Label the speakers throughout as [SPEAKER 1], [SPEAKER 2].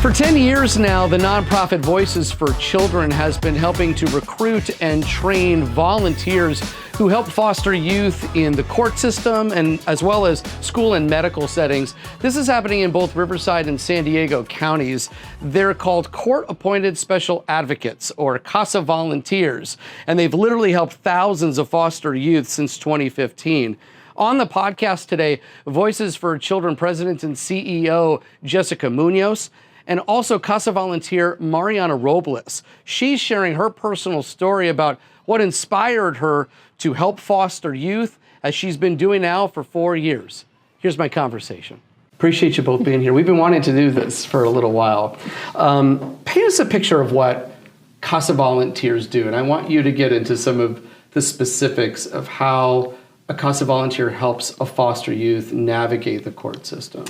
[SPEAKER 1] For 10 years now, the nonprofit Voices for Children has been helping to recruit and train volunteers who help foster youth in the court system and as well as school and medical settings. This is happening in both Riverside and San Diego counties. They're called court-appointed Special Advocates, or CASA volunteers, and they've literally helped thousands of foster youth since 2015. On the podcast today, Voices for Children President and CEO Jessica Munoz, and also CASA volunteer Mariana Robles. She's sharing her personal story about what inspired her to help foster youth, as she's been doing now for 4 years. Here's my conversation. Appreciate you both being here. We've been wanting to do this for a little while. Paint us a picture of what CASA volunteers do, and I want you to get into some of the specifics of how a CASA volunteer helps a foster youth navigate the court system.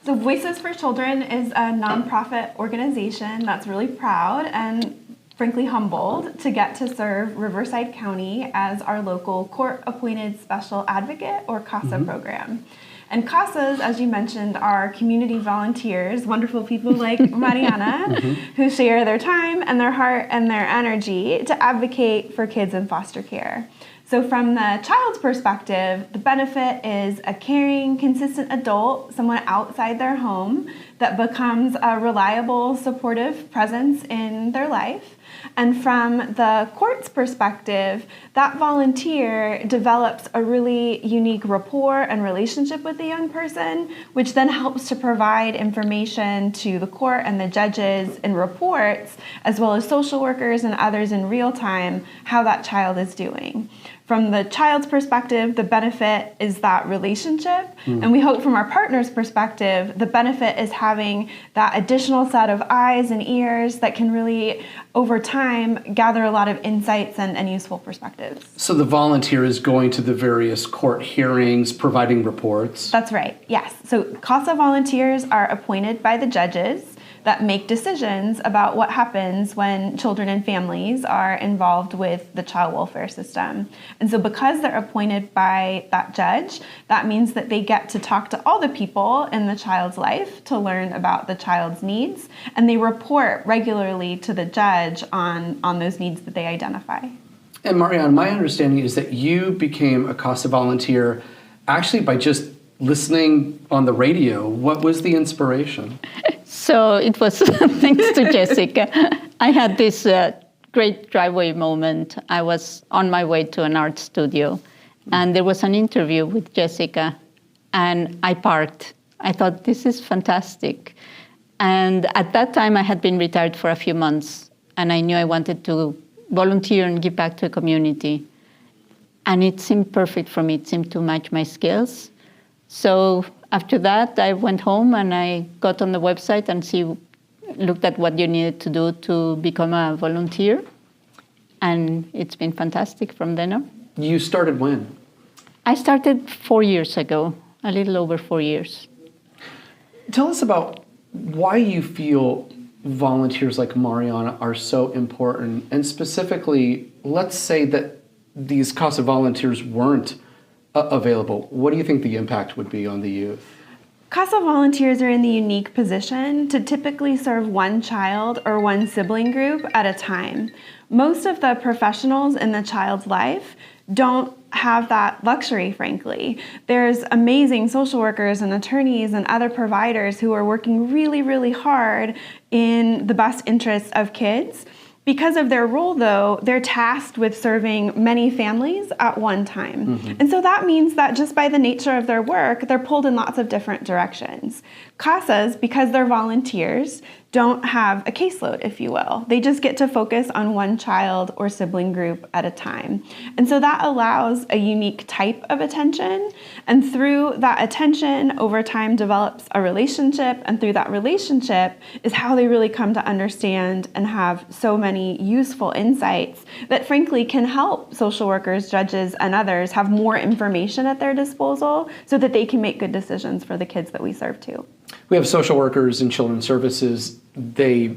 [SPEAKER 2] So Voices for Children is a nonprofit organization that's really proud and frankly humbled to get to serve Riverside County as our local court-appointed Special Advocate, or CASA program. And CASAs, as you mentioned, are community volunteers, wonderful people like Mariana, who share their time and their heart and their energy to advocate for kids in foster care. So from the child's perspective, the benefit is a caring, consistent adult, someone outside their home that becomes a reliable, supportive presence in their life. And from the court's perspective, that volunteer develops a really unique rapport and relationship with the young person, which then helps to provide information to the court and the judges in reports, as well as social workers and others in real time, how that child is doing. From the child's perspective, the benefit is that relationship. And we hope from our partner's perspective, the benefit is having that additional set of eyes and ears that can really, over time, gather a lot of insights and useful perspectives.
[SPEAKER 1] So the volunteer is going to the various court hearings, providing reports?
[SPEAKER 2] That's right, yes. So CASA volunteers are appointed by the judges that make decisions about what happens when children and families are involved with the child welfare system. And so because they're appointed by that judge, that means that they get to talk to all the people in the child's life to learn about the child's needs, and they report regularly to the judge on those needs that they identify.
[SPEAKER 1] And Marianne, my understanding is that you became a CASA volunteer actually by just listening on the radio. What was the inspiration?
[SPEAKER 3] So it was thanks to Jessica. I had this great driveway moment. I was on my way to an art studio, and there was an interview with Jessica, and I parked. I thought, this is fantastic. And at that time, I had been retired for a few months, and I knew I wanted to volunteer and give back to the community. And it seemed perfect for me. It seemed to match my skills. So after that, I went home and I got on the website and looked at what you needed to do to become a volunteer. And it's been fantastic from then on.
[SPEAKER 1] You started when?
[SPEAKER 3] I started 4 years ago, a little over 4 years.
[SPEAKER 1] Tell us about why you feel volunteers like Mariana are so important. And specifically, let's say that these CASA volunteers weren't available. What do you think the impact would be on the youth?
[SPEAKER 2] CASA volunteers are in the unique position to typically serve one child or one sibling group at a time. Most of the professionals in the child's life don't have that luxury, frankly. There's amazing social workers and attorneys and other providers who are working really, really hard in the best interests of kids. Because of their role, though, they're tasked with serving many families at one time. And so that means that just by the nature of their work, they're pulled in lots of different directions. CASAs, because they're volunteers, don't have a caseload, if you will. They just get to focus on one child or sibling group at a time. And so that allows a unique type of attention. And through that attention, over time develops a relationship. And through that relationship is how they really come to understand and have so many useful insights that frankly can help social workers, judges, and others have more information at their disposal so that they can make good decisions for the kids that we serve too.
[SPEAKER 1] We have social workers in children's services. They,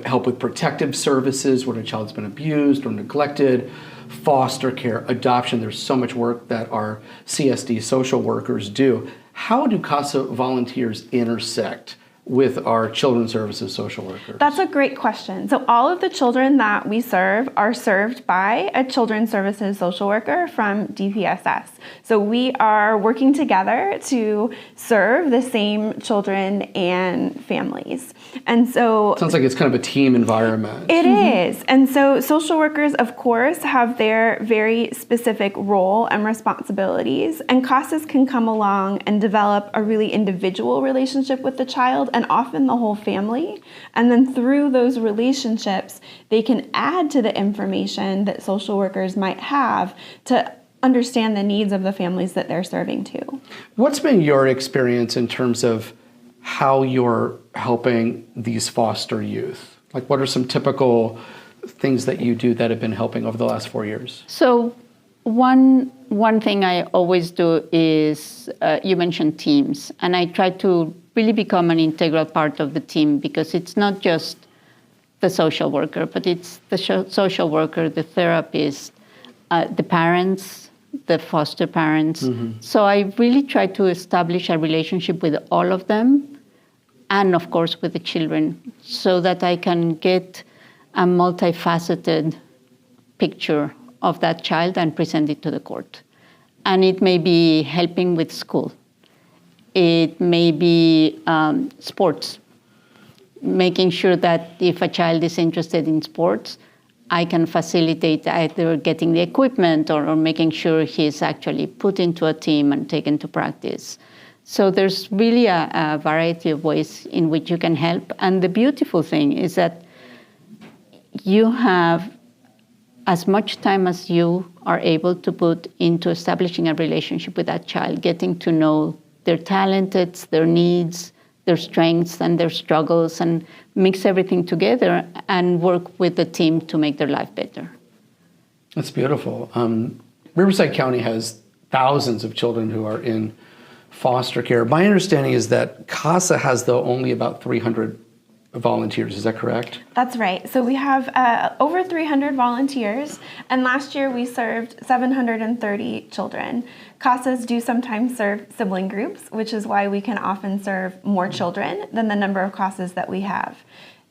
[SPEAKER 1] help with protective services when a child's been abused or neglected, foster care, adoption. There's so much work that our CSD social workers do. How do CASA volunteers intersect with our children's services social workers?
[SPEAKER 2] That's a great question. So all of the children that we serve are served by a children's services social worker from DPSS. So we are working together to serve the same children and families. And so
[SPEAKER 1] Sounds like it's kind of a team environment.
[SPEAKER 2] it is. And so social workers, of course, have their very specific role and responsibilities. And CASAs can come along and develop a really individual relationship with the child and often the whole family. And then through those relationships, they can add to the information that social workers might have to understand the needs of the families that they're serving too.
[SPEAKER 1] What's been your experience in terms of how you're helping these foster youth? Like, what are some typical things that you do that have been helping over the last 4 years?
[SPEAKER 3] So one thing I always do is, you mentioned teams, and I try to really become an integral part of the team, because it's not just the social worker, but it's the social worker, the therapist, the parents, the foster parents. So I really try to establish a relationship with all of them, and of course with the children, so that I can get a multifaceted picture of that child and present it to the court. And it may be helping with school. It may be sports, making sure that if a child is interested in sports, I can facilitate either getting the equipment or making sure he's actually put into a team and taken to practice. So there's really a variety of ways in which you can help. And the beautiful thing is that you have as much time as you are able to put into establishing a relationship with that child, getting to know their talents, their needs, their strengths and their struggles, and mix everything together and work with the team to make their life better.
[SPEAKER 1] That's beautiful. Riverside County has thousands of children who are in foster care. My understanding is that CASA has, though, only about 300 volunteers. Is that correct?
[SPEAKER 2] That's right. So we have over 300 volunteers, and last year we served 730 children. CASAs do sometimes serve sibling groups, which is why we can often serve more children than the number of CASAs that we have.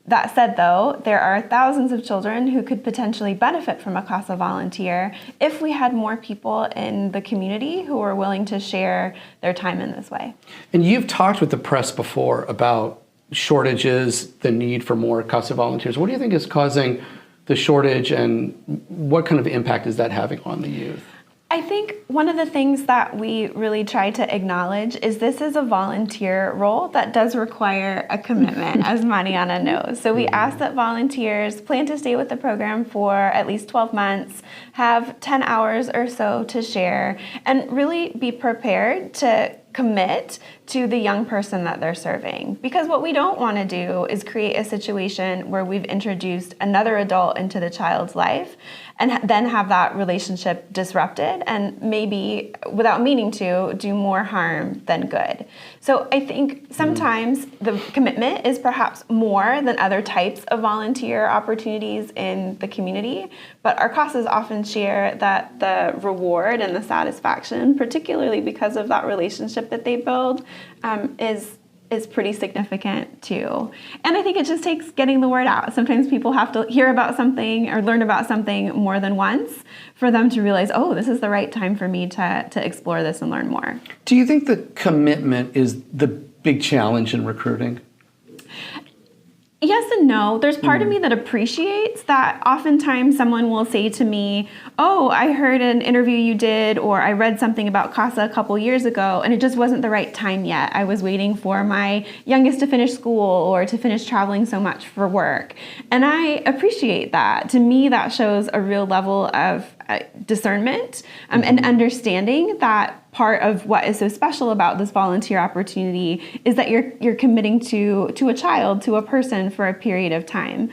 [SPEAKER 2] That said, though, there are thousands of children who could potentially benefit from a CASA volunteer if we had more people in the community who were willing to share their time in this way.
[SPEAKER 1] And you've talked with the press before about shortages, the need for more CASA volunteers. What do you think is causing the shortage, and what kind of impact is that having on the youth?
[SPEAKER 2] I think one of the things that we really try to acknowledge is this is a volunteer role that does require a commitment, as Mariana knows. So we ask that volunteers plan to stay with the program for at least 12 months, have 10 hours or so to share, and really be prepared to commit to the young person that they're serving. Because what we don't want to do is create a situation where we've introduced another adult into the child's life and then have that relationship disrupted and maybe, without meaning to, do more harm than good. So I think sometimes the commitment is perhaps more than other types of volunteer opportunities in the community, but our CASAs often share that the reward and the satisfaction, particularly because of that relationship that they build, is pretty significant too. And I think it just takes getting the word out. Sometimes people have to hear about something or learn about something more than once for them to realize, oh, this is the right time for me to explore this and learn more.
[SPEAKER 1] Do you think that commitment is the big challenge in recruiting?
[SPEAKER 2] Yes and no. There's part of me that appreciates that oftentimes someone will say to me, oh, I heard an interview you did, or I read something about CASA a couple years ago, and it just wasn't the right time yet. I was waiting for my youngest to finish school or to finish traveling so much for work. And I appreciate that. To me, that shows a real level of discernment and understanding that part of what is so special about this volunteer opportunity is that you're committing to a child, to a person for a period of time.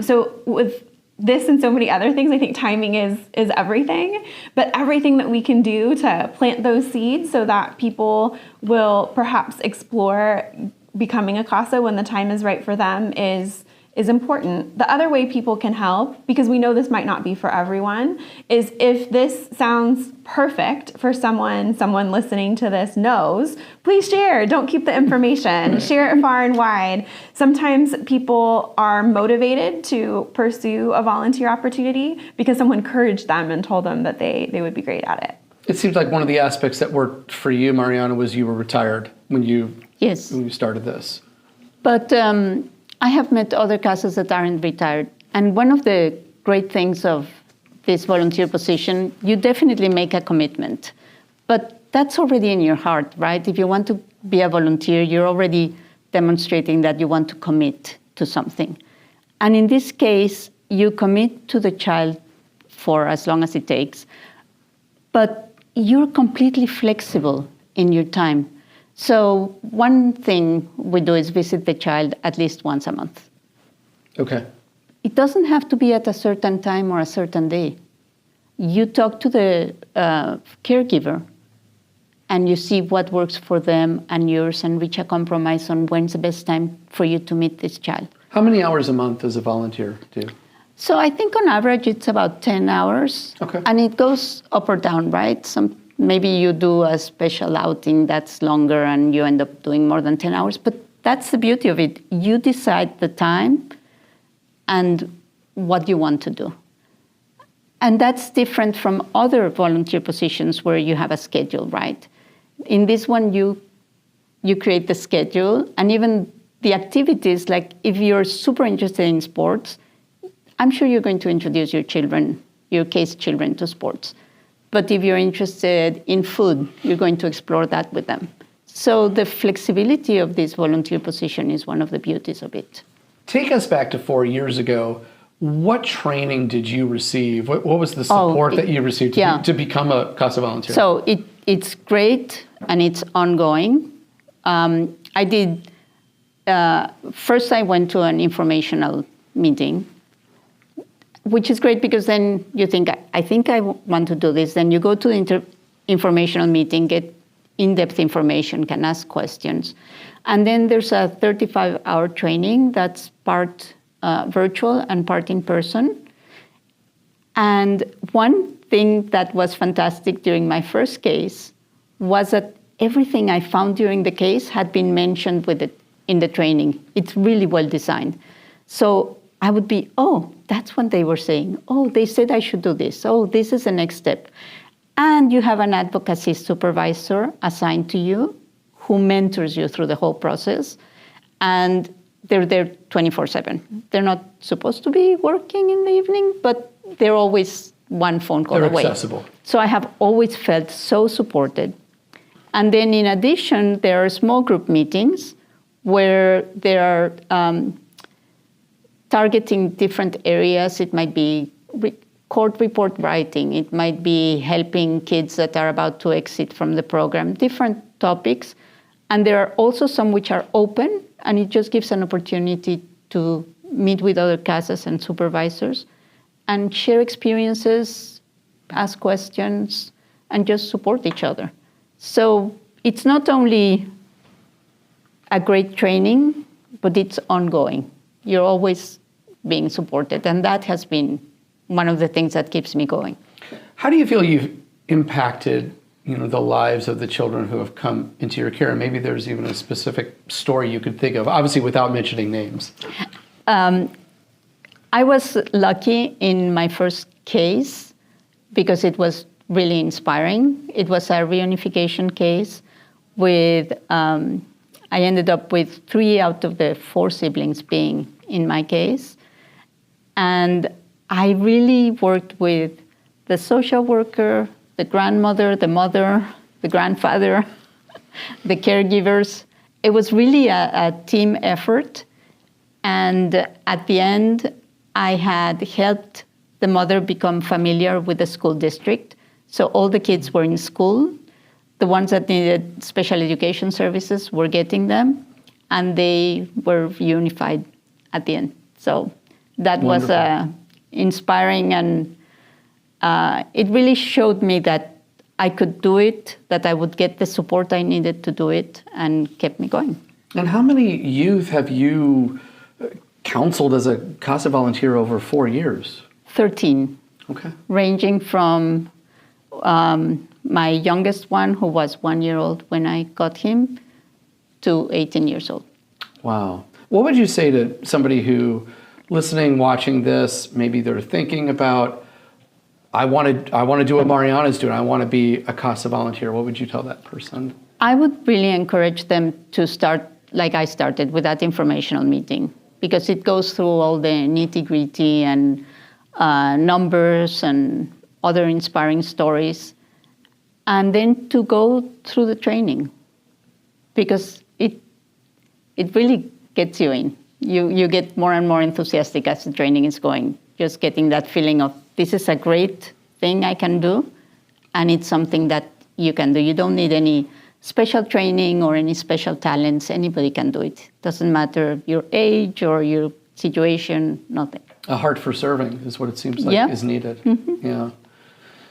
[SPEAKER 2] So with this and so many other things, I think timing is everything, but everything that we can do to plant those seeds so that people will perhaps explore becoming a CASA when the time is right for them is is important. The other way people can help, because we know this might not be for everyone, is if this sounds perfect for someone listening to this knows, please share. Don't keep the information. Share it far and wide. Sometimes people are motivated to pursue a volunteer opportunity because someone encouraged them and told them that they would be great at it.
[SPEAKER 1] It seems like one of the aspects that worked for you, Mariana, was you were retired when you started this.
[SPEAKER 3] But I have met other CASAs that aren't retired. And one of the great things of this volunteer position, you definitely make a commitment. But that's already in your heart, right? If you want to be a volunteer, you're already demonstrating that you want to commit to something. And in this case, you commit to the child for as long as it takes. But you're completely flexible in your time. So one thing we do is visit the child at least once a month.
[SPEAKER 1] Okay.
[SPEAKER 3] It doesn't have to be at a certain time or a certain day. You talk to the caregiver and you see what works for them and yours and reach a compromise on when's the best time for you to meet this child.
[SPEAKER 1] How many hours a month does a volunteer do?
[SPEAKER 3] So I think on average it's about 10 hours.
[SPEAKER 1] Okay.
[SPEAKER 3] And it goes up or down, right? Maybe you do a special outing that's longer and you end up doing more than 10 hours. But that's the beauty of it. You decide the time and what you want to do. And that's different from other volunteer positions where you have a schedule, right? In this one, you create the schedule and even the activities, like if you're super interested in sports, I'm sure you're going to introduce your children, your CASE children, to sports. But if you're interested in food, you're going to explore that with them. So the flexibility of this volunteer position is one of the beauties of it.
[SPEAKER 1] Take us back to 4 years ago. What training did you receive? What was the support that you received to become a CASA volunteer?
[SPEAKER 3] So it's great and it's ongoing. First I went to an informational meeting, which is great because then you think, I think I want to do this. Then you go to the informational meeting, get in-depth information, can ask questions. And then there's a 35-hour training that's part virtual and part in person. And one thing that was fantastic during my first case was that everything I found during the case had been mentioned in the training. It's really well designed. So I would be, that's what they were saying. They said I should do this. This is the next step. And you have an advocacy supervisor assigned to you who mentors you through the whole process. And they're there 24/7. They're not supposed to be working in the evening, but they're always one phone call away.
[SPEAKER 1] They're accessible.
[SPEAKER 3] So I have always felt so supported. And then in addition, there are small group meetings where there are targeting different areas. It might be court report writing. It might be helping kids that are about to exit from the program, different topics. And there are also some which are open, and it just gives an opportunity to meet with other CASAs and supervisors and share experiences, ask questions, and just support each other. So it's not only a great training, but it's ongoing. You're always being supported, and that has been one of the things that keeps me going.
[SPEAKER 1] How do you feel you've impacted, the lives of the children who have come into your care? And maybe there's even a specific story you could think of, obviously without mentioning names.
[SPEAKER 3] I was lucky in my first case because it was really inspiring. It was a reunification case with, I ended up with 3 out of the 4 siblings being in my case. And I really worked with the social worker, the grandmother, the mother, the grandfather, the caregivers. It was really a team effort. And at the end, I had helped the mother become familiar with the school district. So all the kids were in school. The ones that needed special education services were getting them, and they were unified at the end. So that
[SPEAKER 1] Wonderful.
[SPEAKER 3] Was inspiring, and it really showed me that I could do it, that I would get the support I needed to do it, and kept me going.
[SPEAKER 1] And how many youth have you counseled as a CASA volunteer over 4 years?
[SPEAKER 3] 13.
[SPEAKER 1] Okay.
[SPEAKER 3] Ranging from my youngest one, who was 1 year old when I got him, to 18 years old.
[SPEAKER 1] Wow. What would you say to somebody who, listening, watching this, maybe they're thinking about, I want to do what Mariana's doing, I want to be a CASA volunteer. What would you tell that person?
[SPEAKER 3] I would really encourage them to start like I started, with that informational meeting, because it goes through all the nitty-gritty and numbers and other inspiring stories, and then to go through the training, because it really gets you in. You get more and more enthusiastic as the training is going, just getting that feeling of, this is a great thing I can do, and it's something that you can do. You don't need any special training or any special talents. Anybody can do it. Doesn't matter your age or your situation, nothing.
[SPEAKER 1] A heart for serving is what it seems like is needed.
[SPEAKER 3] Mm-hmm.
[SPEAKER 1] Yeah.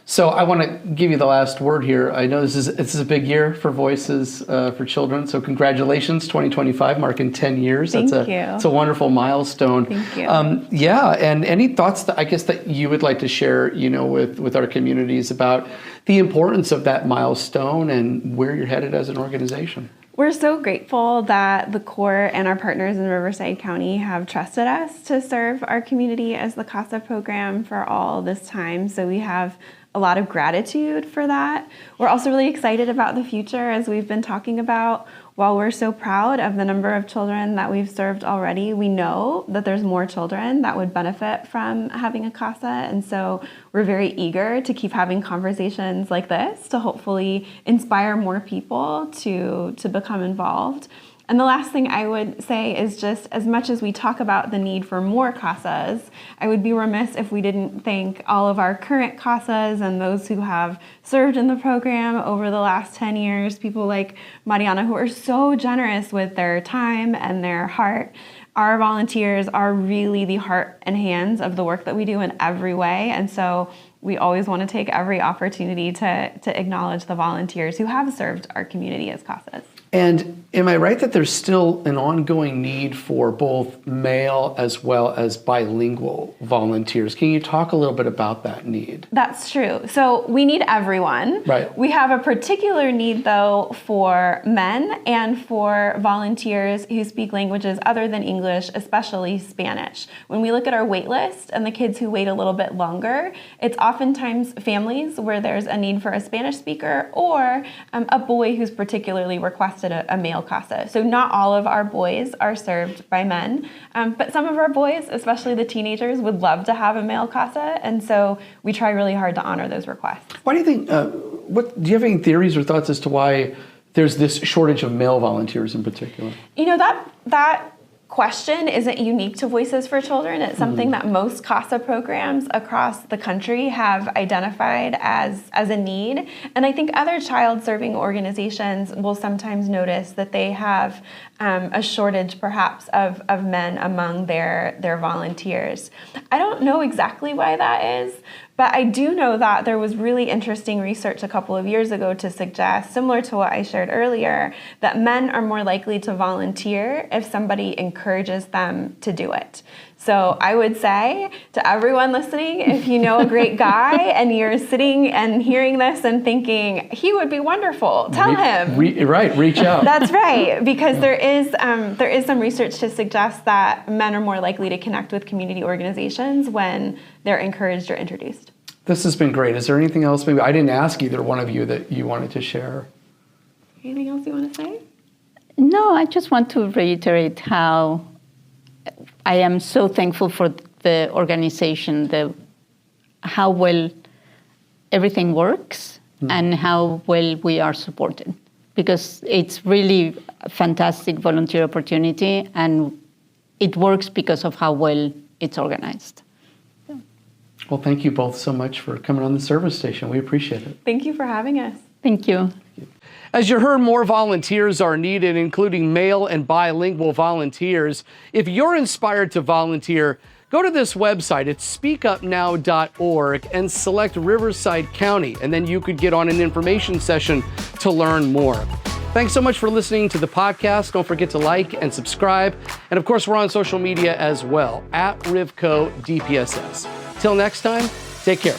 [SPEAKER 1] So I want to give you the last word here. I know this is a big year for Voices for Children. So congratulations, 2025, marking 10 years.
[SPEAKER 2] Thank you.
[SPEAKER 1] It's a wonderful milestone.
[SPEAKER 2] Thank you.
[SPEAKER 1] And any thoughts that I guess that you would like to share, with our communities about the importance of that milestone and where you're headed as an organization?
[SPEAKER 2] We're so grateful that the Corps and our partners in Riverside County have trusted us to serve our community as the CASA program for all this time. So we have a lot of gratitude for that. We're also really excited about the future, as we've been talking about. While we're so proud of the number of children that we've served already, we know that there's more children that would benefit from having a CASA. And so we're very eager to keep having conversations like this to hopefully inspire more people to become involved. And the last thing I would say is, just as much as we talk about the need for more CASAs, I would be remiss if we didn't thank all of our current CASAs and those who have served in the program over the last 10 years, people like Mariana, who are so generous with their time and their heart. Our volunteers are really the heart and hands of the work that we do in every way. And so we always want to take every opportunity to acknowledge the volunteers who have served our community as CASAs.
[SPEAKER 1] And am I right that there's still an ongoing need for both male as well as bilingual volunteers? Can you talk a little bit about that need?
[SPEAKER 2] That's true. So we need everyone.
[SPEAKER 1] Right.
[SPEAKER 2] We have a particular need, though, for men and for volunteers who speak languages other than English, especially Spanish. When we look at our wait list and the kids who wait a little bit longer, it's oftentimes families where there's a need for a Spanish speaker or a boy who's particularly requested a male CASA. So not all of our boys are served by men, but some of our boys, especially the teenagers, would love to have a male CASA, and so we try really hard to honor those requests.
[SPEAKER 1] Why do you think, do you have any theories or thoughts as to why there's this shortage of male volunteers in particular?
[SPEAKER 2] That question isn't unique to Voices for Children. It's something that most CASA programs across the country have identified as a need. And I think other child-serving organizations will sometimes notice that they have a shortage perhaps of men among their volunteers. I don't know exactly why that is, but I do know that there was really interesting research a couple of years ago to suggest, similar to what I shared earlier, that men are more likely to volunteer if somebody encourages them to do it. So I would say to everyone listening, if you know a great guy and you're sitting and hearing this and thinking, he would be wonderful, tell him.
[SPEAKER 1] Reach out.
[SPEAKER 2] That's right, because there is some research to suggest that men are more likely to connect with community organizations when they're encouraged or introduced.
[SPEAKER 1] This has been great. Is there anything else? Maybe I didn't ask either one of you that you wanted to share.
[SPEAKER 2] Anything else you want to say?
[SPEAKER 3] No, I just want to reiterate how I am so thankful for the organization, how well everything works and how well we are supported. Because it's really a fantastic volunteer opportunity, and it works because of how well it's organized.
[SPEAKER 1] Well, thank you both so much for coming on the service station. We appreciate it.
[SPEAKER 2] Thank you for having us.
[SPEAKER 3] Thank you.
[SPEAKER 1] As you heard, more volunteers are needed, including male and bilingual volunteers. If you're inspired to volunteer, go to this website. It's speakupnow.org and select Riverside County, and then you could get on an information session to learn more. Thanks so much for listening to the podcast. Don't forget to like and subscribe. And of course, we're on social media as well, @RivcoDPSS. Till next time, take care.